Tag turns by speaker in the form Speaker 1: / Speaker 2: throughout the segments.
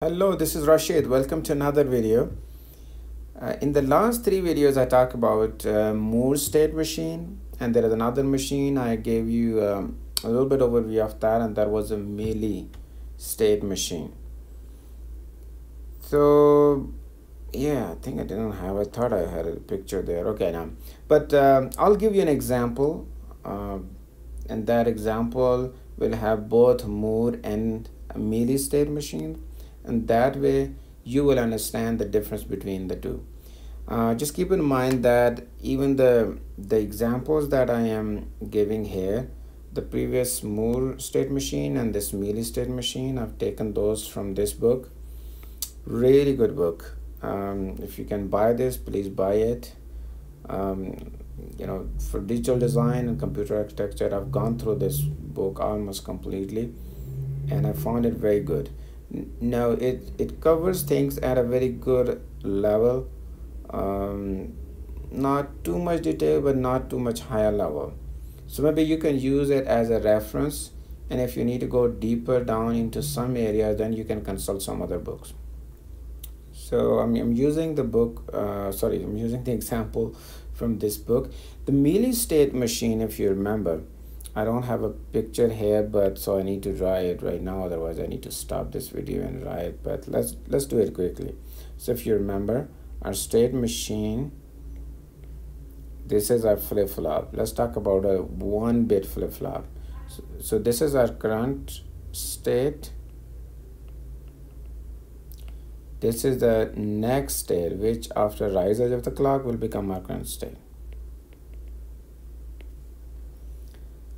Speaker 1: Hello, this is Rashid. Welcome to another video. In the last three videos, I talked about Moore's state machine, and there is another machine. I gave you a little bit overview of that, and that was a Mealy state machine. So, yeah, I think I didn't have. I thought I had a picture there. Okay, now, but I'll give you an example, and that example will have both Moore and Mealy state machine. And that way you will understand the difference between the two. Just keep in mind that even the examples that I am giving here, the previous Moore state machine and this Mealy state machine, I've taken those from this book. Really good book. If you can buy this, please buy it. For digital design and computer architecture, I've gone through this book almost completely, and I found it very good. Now it covers things at a very good level, not too much detail but not too much higher level, so maybe you can use it as a reference, and if you need to go deeper down into some areas, then you can consult some other books. So I'm using the book, I'm using the example from this book, the Mealy state machine. If you remember, I don't have a picture here, but so I need to draw it right now, otherwise I need to stop this video and draw it, but let's do it quickly. So if you remember, our state machine, this is our flip-flop. Let's talk about a 1-bit flip-flop. So this is our current state. This is the next state, which after rise edge of the clock will become our current state.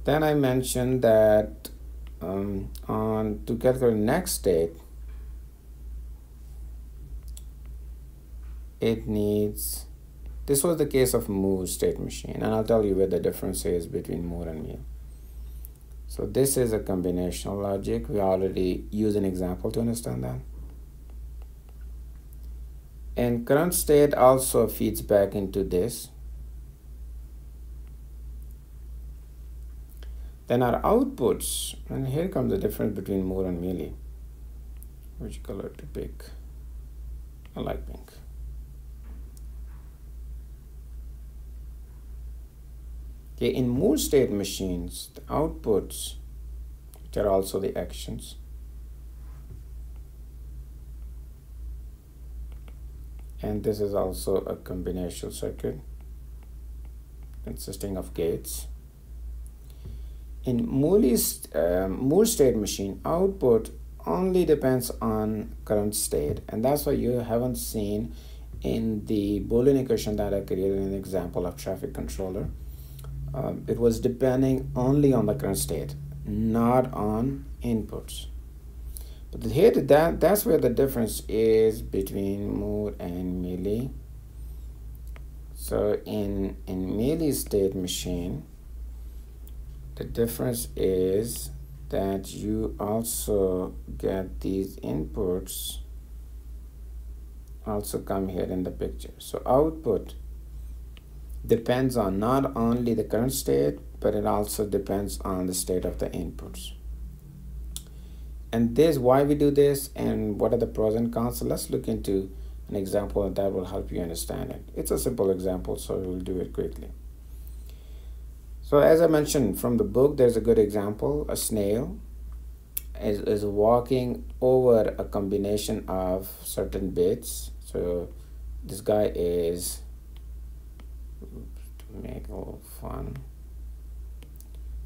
Speaker 1: Then I mentioned that to get the next state, it needs, this was the case of Moore's state machine, and I'll tell you where the difference is between Moore and Mealy. So this is a combinational logic. We already use an example to understand that. And current state also feeds back into this. Then our outputs, and here comes the difference between Moore and Mealy. Which color to pick? I like pink. Okay, in Moore state machines, the outputs, which are also the actions, and this is also a combinational circuit consisting of gates. In Moore state machine, output only depends on current state, and that's why you haven't seen in the Boolean equation that I created an example of traffic controller. It was depending only on the current state, not on inputs. But here, that's where the difference is between Moore and Mealy. So in Mealy state machine, the difference is that you also get these inputs also come here in the picture. So output depends on not only the current state, but it also depends on the state of the inputs. And this, why we do this and what are the pros and cons, so let's look into an example that will help you understand it. It's a simple example, so we'll do it quickly. So as I mentioned from the book, there's a good example. A snail is walking over a combination of certain bits. So this guy is, to make a little fun,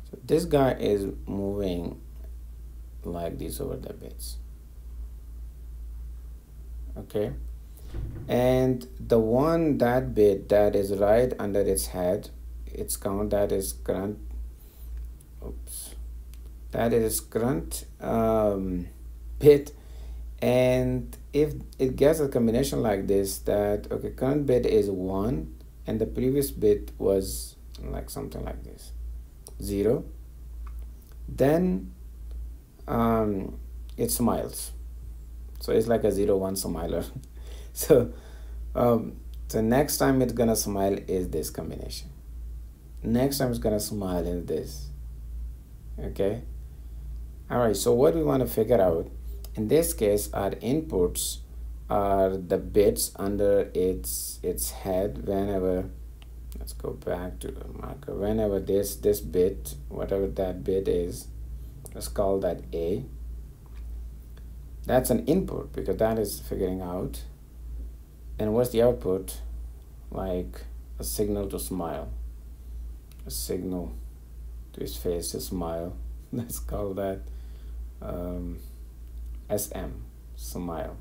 Speaker 1: so this guy is moving like this over the bits. Okay, and the one, that bit that is right under its head, its count, that is current, that is current bit, and if it gets a combination like this, that okay, current bit is 1 and the previous bit was like something like this, 0, then it smiles, so it's like a 0-1 smiler. So so next time it's gonna smile is this combination, next time it's gonna smile in this. Okay, all right, so what we want to figure out In this case, our inputs are the bits under its head. Whenever, let's go back to the marker, whenever this bit, whatever that bit is, let's call that A. That's an input because that is figuring out. And what's the output? Like a signal to smile, a signal to his face to smile. Let's call that SM, smile.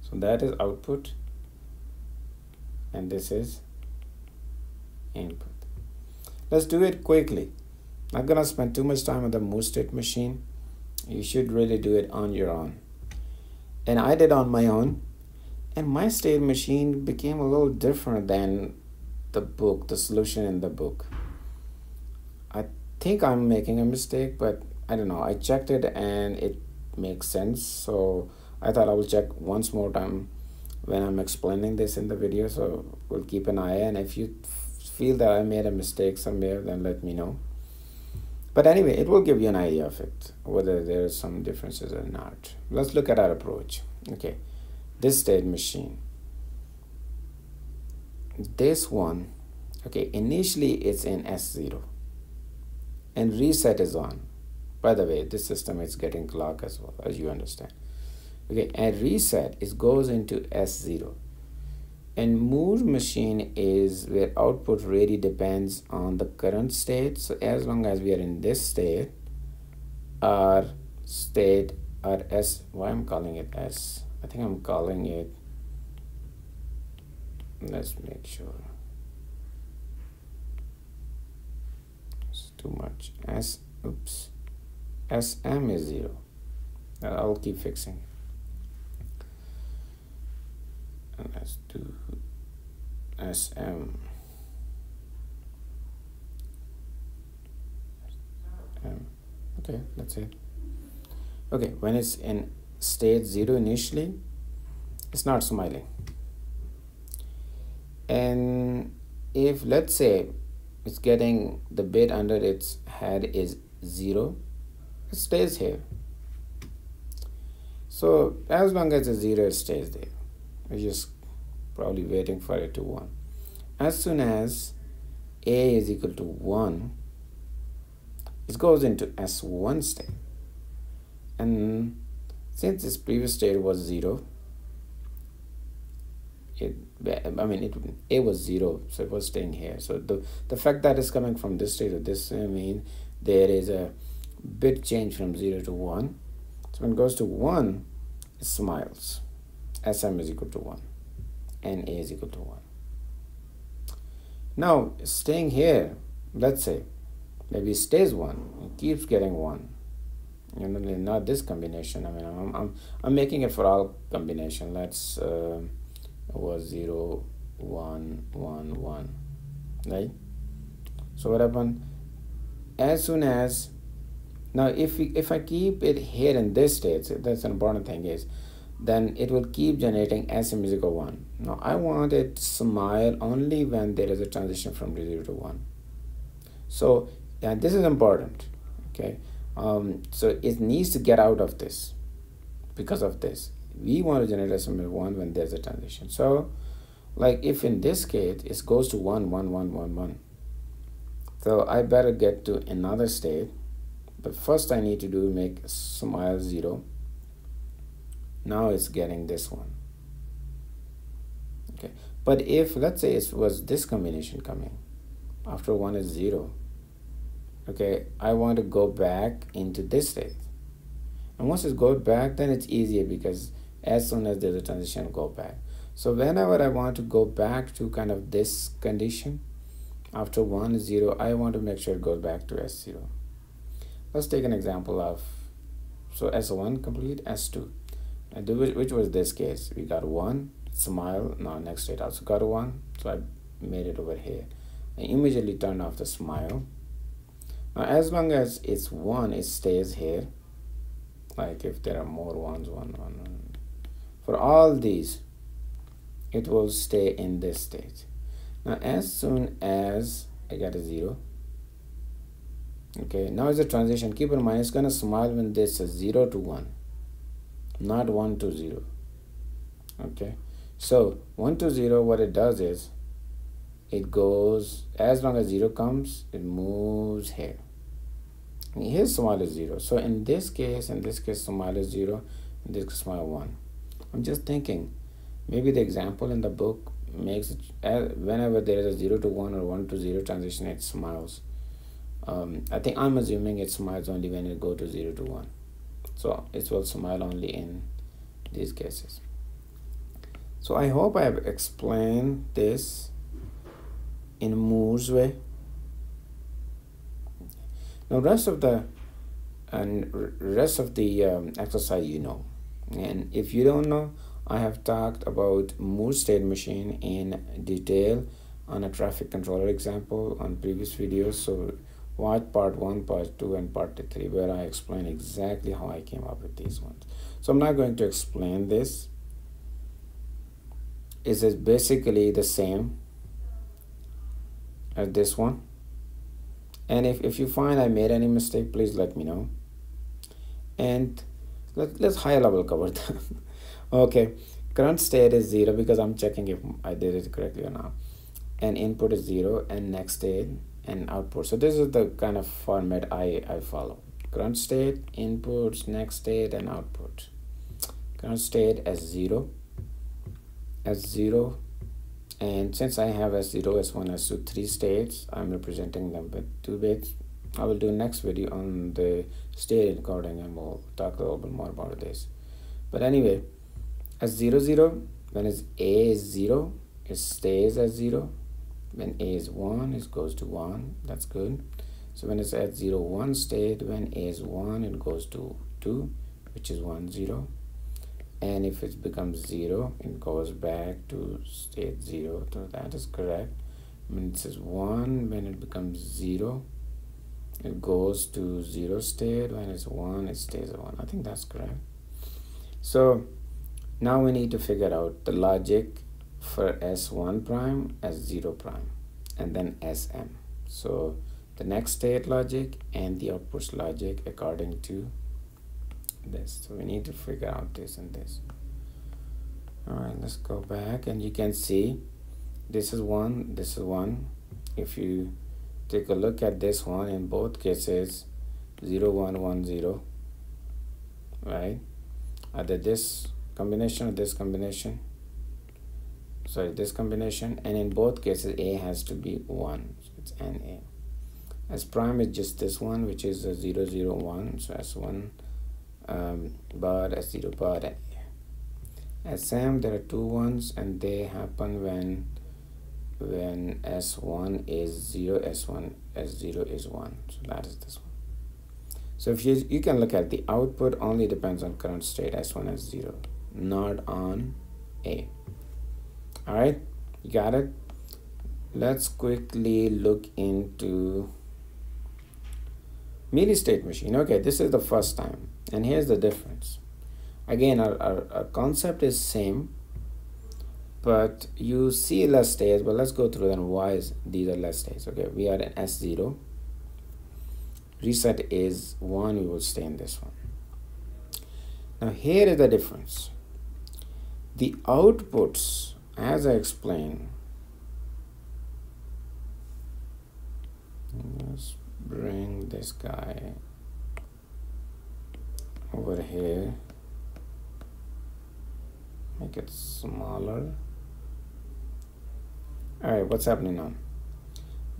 Speaker 1: So that is output, and this is input. Let's do it quickly. Not gonna spend too much time on the Moore state machine. You should really do it on your own. And I did on my own, and my state machine became a little different than the book, the solution in the book. I think I'm making a mistake, but I don't know. I checked it and it makes sense. So I thought I will check once more time when I'm explaining this in the video. So we'll keep an eye, and if you feel that I made a mistake somewhere, then let me know. But anyway, it will give you an idea of it, whether there are some differences or not. Let's look at our approach. Okay, this state machine. This one, okay, initially it's in S0. And reset is on. By the way, this system is getting clock as well, as you understand. Okay, and reset is goes into S0. And Moore machine is where output really depends on the current state. So as long as we are in this state, our state, our S, why I'm calling it S? I think I'm calling it, let's make sure. It's too much. Oops. SM is 0. I'll keep fixing it. And let's do SM. Okay, that's it. Okay, when it's in state 0 initially, it's not smiling. And if, let's say, it's getting the bit under its head is 0, it stays here. So as long as it's 0, it stays there. We're just probably waiting for it to 1. As soon as A is equal to 1, it goes into S1 state. And since its previous state was 0, A was 0, so it was staying here. So the fact that it's coming from this state to this, I mean, there is a bit change from 0 to 1. So when it goes to 1, it smiles. SM is equal to 1 and A is equal to 1. Now staying here, let's say maybe it stays 1, it keeps getting 1. You know, not this combination. I mean, I'm making it for all combination. Let's it was 0 1 1 1, right? So what happened? As soon as, now if I keep it here in this state, so that's an important thing is, then it will keep generating SM is equal to 1. Now I want it to smile only when there is a transition from 0 to 1. So yeah, this is important. Okay, so it needs to get out of this. Because of this, we want to generate SM is 1 when there's a transition. So like if in this case it goes to 1 1 1 1 1, so I better get to another state. But first I need to do make smile 0. Now it's getting this one. Okay, but if let's say it was this combination coming after 1 is 0, okay, I want to go back into this state, and once it goes back, then it's easier because as soon as there's a transition, go back. So whenever I want to go back to kind of this condition after 1 is 0, I want to make sure it goes back to S0. Let's take an example of, so S1 complete, S2. And which was this case? We got 1, smile. Now next state also got 1, so I made it over here. I immediately turned off the smile. Now as long as it's 1, it stays here. Like if there are more 1s, 1 1 1, for all these, it will stay in this state. Now as soon as I get a 0, okay, now it's a transition. Keep in mind it's gonna smile when this is 0 to 1. not 1 to 0. Okay, so 1 to 0, what it does is it goes, as long as 0 comes, it moves here. And here small is 0. So in this case, small is 0, in this case small 1. I'm just thinking, maybe the example in the book makes it, whenever there is a 0 to 1 or 1 to 0 transition, it smiles. I'm assuming it smiles only when it go to 0 to 1. So it will smile only in these cases. So I hope I have explained this in Moore's way. Now rest of the exercise you know, and if you don't know, I have talked about Moore state machine in detail on a traffic controller example on previous videos. So watch part 1, part 2, and part 3, where I explain exactly how I came up with these ones. So I'm not going to explain this. It is basically the same as this one. And if you find I made any mistake, please let me know. And let's high level cover that. Okay, current state is 0 because I'm checking if I did it correctly or not. And input is 0, and next state and output. So this is the kind of format I follow. Current state, inputs, next state, and output. Current state as 0, and since I have S0, S1, S2, 3 states, I'm representing them with 2 bits. I will do next video on the state encoding, and we'll talk a little bit more about this. But anyway, as 0, 0, when A is 0, it stays as 0. When A is 1, it goes to 1. That's good. So when it's at 0, 1 state, when A is 1, it goes to 2, which is 1, 0. And if it becomes 0, it goes back to state 0. So that is correct. When it says 1, when it becomes 0, it goes to 0 state. When it's 1, it stays at 1. I think that's correct. So now we need to figure out the logic for S1 prime, S0 prime, and then SM. So the next state logic and the outputs logic according to this. So we need to figure out this and this. All right, let's go back, and you can see this is 1, this is 1. If you take a look at this one, in both cases 0, 1, 1, 0, right? Either this combination or this combination, sorry, this combination, and in both cases A has to be 1, so it's NA. S prime is just this one, which is a 0, 0, 1, so S1 bar, S0 bar, and A. SM, there are 2 ones, and they happen when S1 is 0, S1, S0 is 1, so that is this one. So if you can look at the output only depends on current state S1, S0, not on A. All right, you got it? Let's quickly look into Mealy state machine. Okay, this is the first time, and here's the difference. Again, our concept is same, but you see less states. But let's go through them. Why is these are less states? Okay, we are in S0. Reset is 1. We will stay in this one. Now here is the difference. The outputs, as I explained, let's bring this guy over here, make it smaller. All right, what's happening now?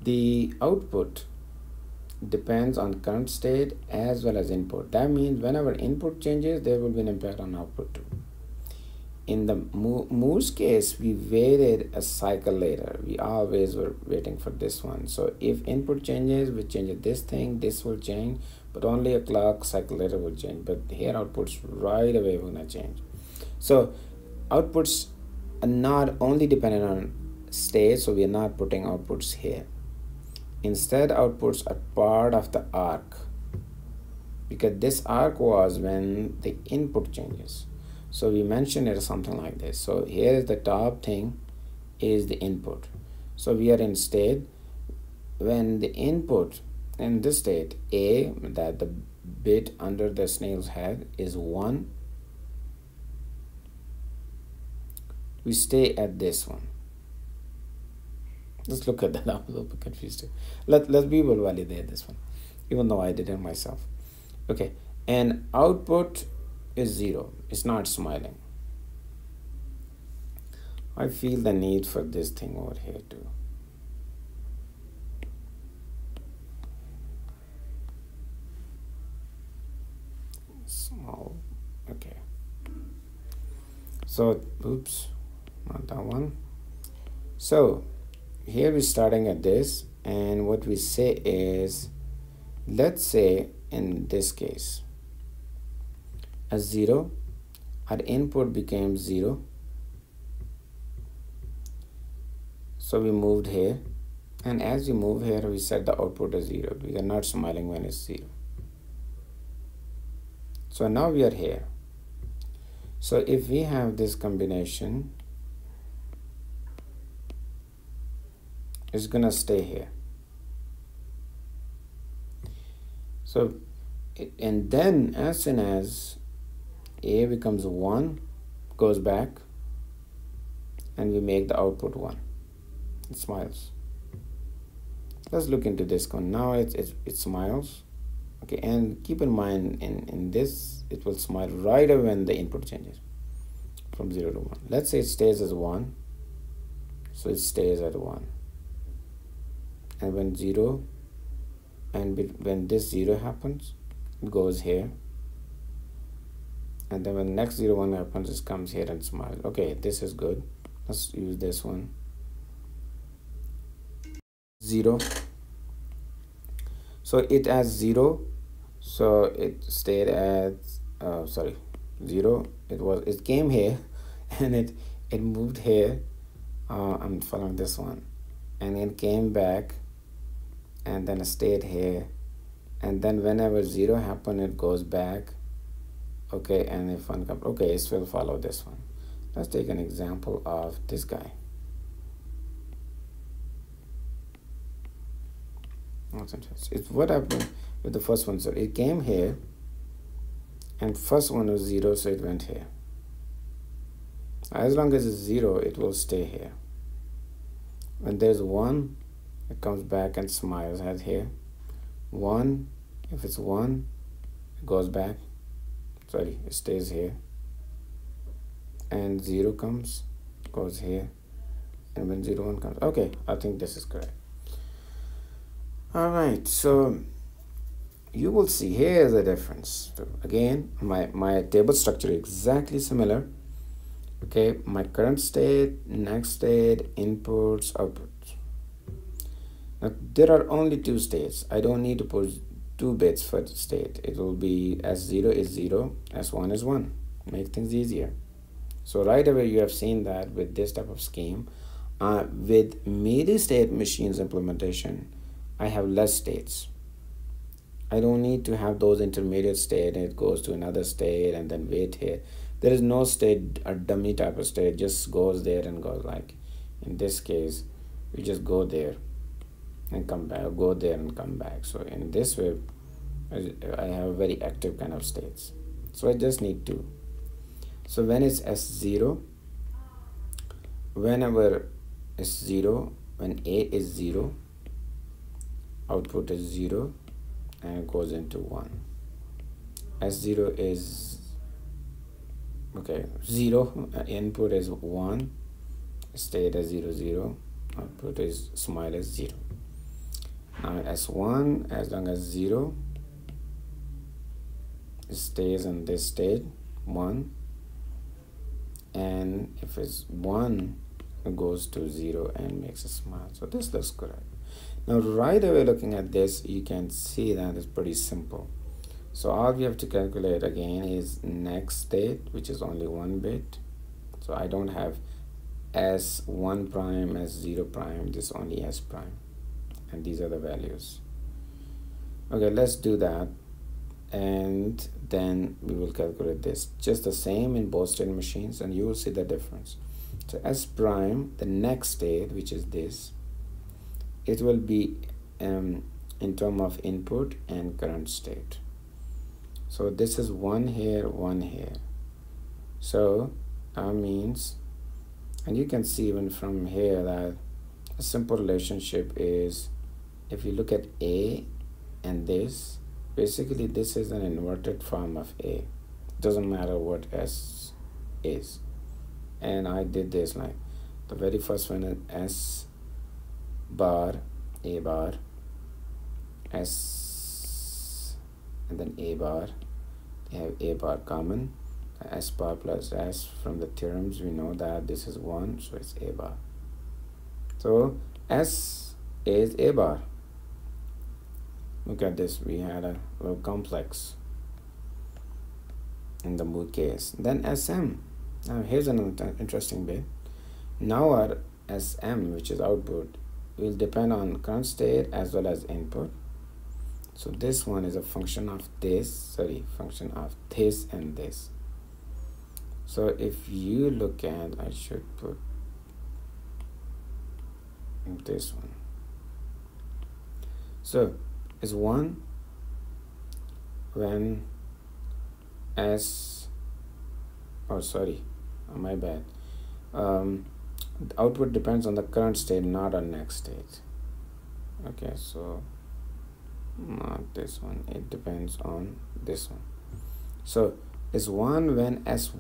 Speaker 1: The output depends on current state as well as input. That means whenever input changes, there will be an impact on output too. In the Moore's case, we waited a cycle later. We always were waiting for this one. So if input changes, we change this thing, this will change, but only a clock cycle later will change. But here outputs right away will not change. So outputs are not only dependent on state, so we are not putting outputs here. Instead, outputs are part of the arc, because this arc was when the input changes. So we mentioned it something like this. So here is the top thing is the input. So we are in state when the input in this state A, that the bit under the snail's head, is 1. we stay at this one. Just look at that. I'm a little bit confused here. We will validate this one, even though I did it myself. Okay, and output is 0. It's not smiling. I feel the need for this thing over here too. Small. Okay. So, oops, not that one. So here we're starting at this, and what we say is, let's say in this case, a 0, our input became 0. So we moved here, and as we move here, we set the output as 0. We are not smiling when it's 0. So now we are here. So if we have this combination, it's gonna stay here. So, and then as soon as A becomes 1, goes back, and we make the output 1. It smiles. Let's look into this one. Now it smiles. Okay, and keep in mind in this, it will smile right away when the input changes from 0 to 1. Let's say it stays as 1. So it stays at 1. And when 0, and when this 0 happens, it goes here. And then when the next 0, 1 happens, it comes here and smiles. Okay, this is good. Let's use this one. 0. So it as 0. So it stayed at 0. It came here, and it moved here. I'm following this one, and it came back, and then it stayed here, and then whenever 0 happened, it goes back. Okay, and if 1 comes, okay, it will follow this one. Let's take an example of this guy. It's what happened with the first one. So it came here, and first one was 0, so it went here. As long as it's 0, it will stay here. When there's 1, it comes back and smiles at here. 1, if it's 1, it goes back. Sorry, it stays here. And 0 comes, goes here. And when 0, 1 comes, okay, I think this is correct. All right, so you will see here is the difference. So again, my table structure is exactly similar. Okay, my current state, next state, inputs, outputs. Now there are only 2 states. I don't need to put 2 bits for the state. It will be S0 is 0, S1 is 1. Make things easier. So right away you have seen that with this type of scheme. With Mealy state machines implementation, I have less states. I don't need to have those intermediate state and it goes to another state and then wait here. There is no state, a dummy type of state, just goes there and goes. Like in this case, we just go there and come back, go there and come back. So in this way, I have a very active kind of states. So I just need 2. So when it's S0, whenever it's 0, when A is 0, output is 0 and it goes into 1. S0 is, okay, 0, input is 1, state as 0, 0, output is smile as 0. Now S1, as long as 0, it stays in this state, 1, and if it's 1, it goes to 0 and makes a smile. So this looks correct. Now right away looking at this, you can see that it's pretty simple. So all we have to calculate again is next state, which is only 1 bit. So I don't have S1 prime, S0 prime, this only S prime. And these are the values. Okay, let's do that. And then we will calculate this. Just the same in both state machines, and you will see the difference. So S prime, the next state, which is this, it will be in terms of input and current state. So this is 1 here, 1 here. So that means And you can see even from here that a simple relationship is, if you look at A and this, basically this is an inverted form of A. Doesn't matter what S is. And I did this like the very first one is S bar, A bar, S, and then A bar. They have A bar common. S bar plus S, from the theorems we know that this is 1, so it's A bar. So S is A bar. Look at this, we had a little complex in the Moore case. Then SM. Now here's another interesting bit. Now our SM, which is output, will depend on current state as well as input. So this one is a function of this, function of this and this. So if you look at, I should put this one. So it's 1 when S, my bad. The output depends on the current state, not on next state. Okay, so not this one, it depends on this one. So is 1 when S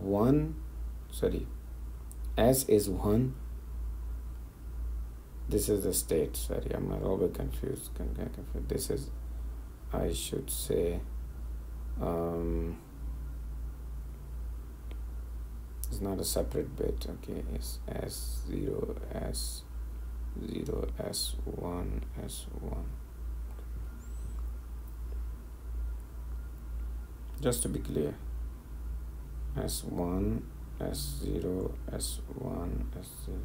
Speaker 1: is 1. This is the state. I'm a little bit confused. This is, I should say, it's not a separate bit. Okay, it's S0, S0, S1, S1. Just to be clear, S1, S0, S1, S0.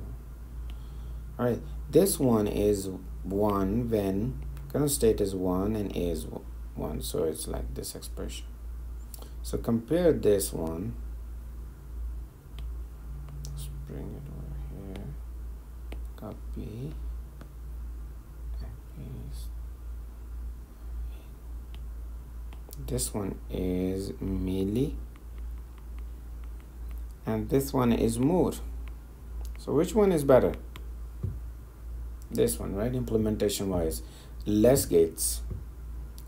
Speaker 1: Alright, this one is 1 when current state is 1 and A is 1, so it's like this expression. So compare this one. Let's bring it over here. Copy and paste. This one is Mealy and this one is Moore. So which one is better? This one, right? Implementation wise, less gates,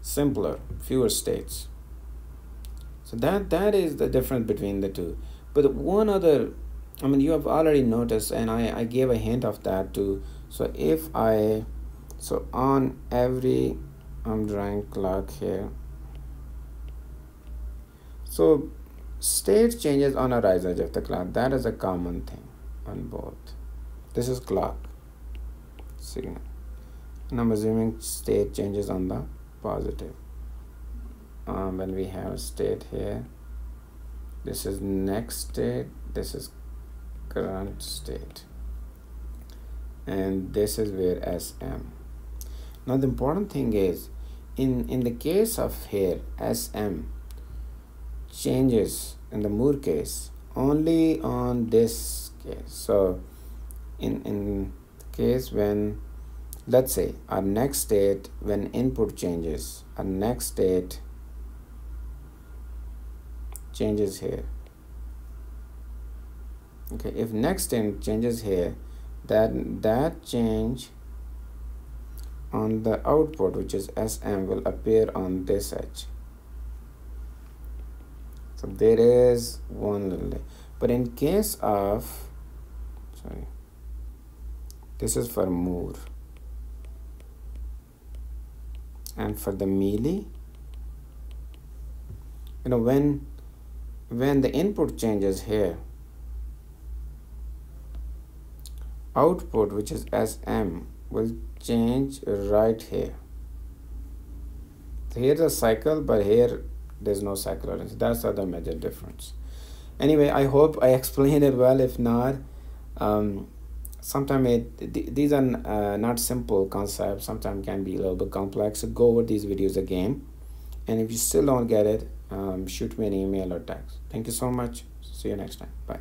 Speaker 1: simpler, fewer states. So that is the difference between the two. But one other, I mean, you have already noticed, and I gave a hint of that too. So if so on every, I'm drawing clock here. So state changes on a rise edge of the clock. That is a common thing on both. This is clock signal, and I'm assuming state changes on the positive. When we have state here, this is next state, this is current state, and this is where SM. Now the important thing is, in the case of here, SM changes in the Moore case only on this case. So in case when, let's say our next state, when input changes, our next state changes here. Okay, if next state changes here, that change on the output, which is SM, will appear on this edge. So there is one little, but in case of, this is for Moore, and for the Mealy, when the input changes here, output, which is SM, will change right here. So here's a cycle, but here there's no cycle. That's the other major difference. Anyway, I hope I explained it well. If not, sometimes these are not simple concepts. Sometimes can be a little bit complex. So go over these videos again, and if you still don't get it, shoot me an email or text. Thank you so much. See you next time. Bye.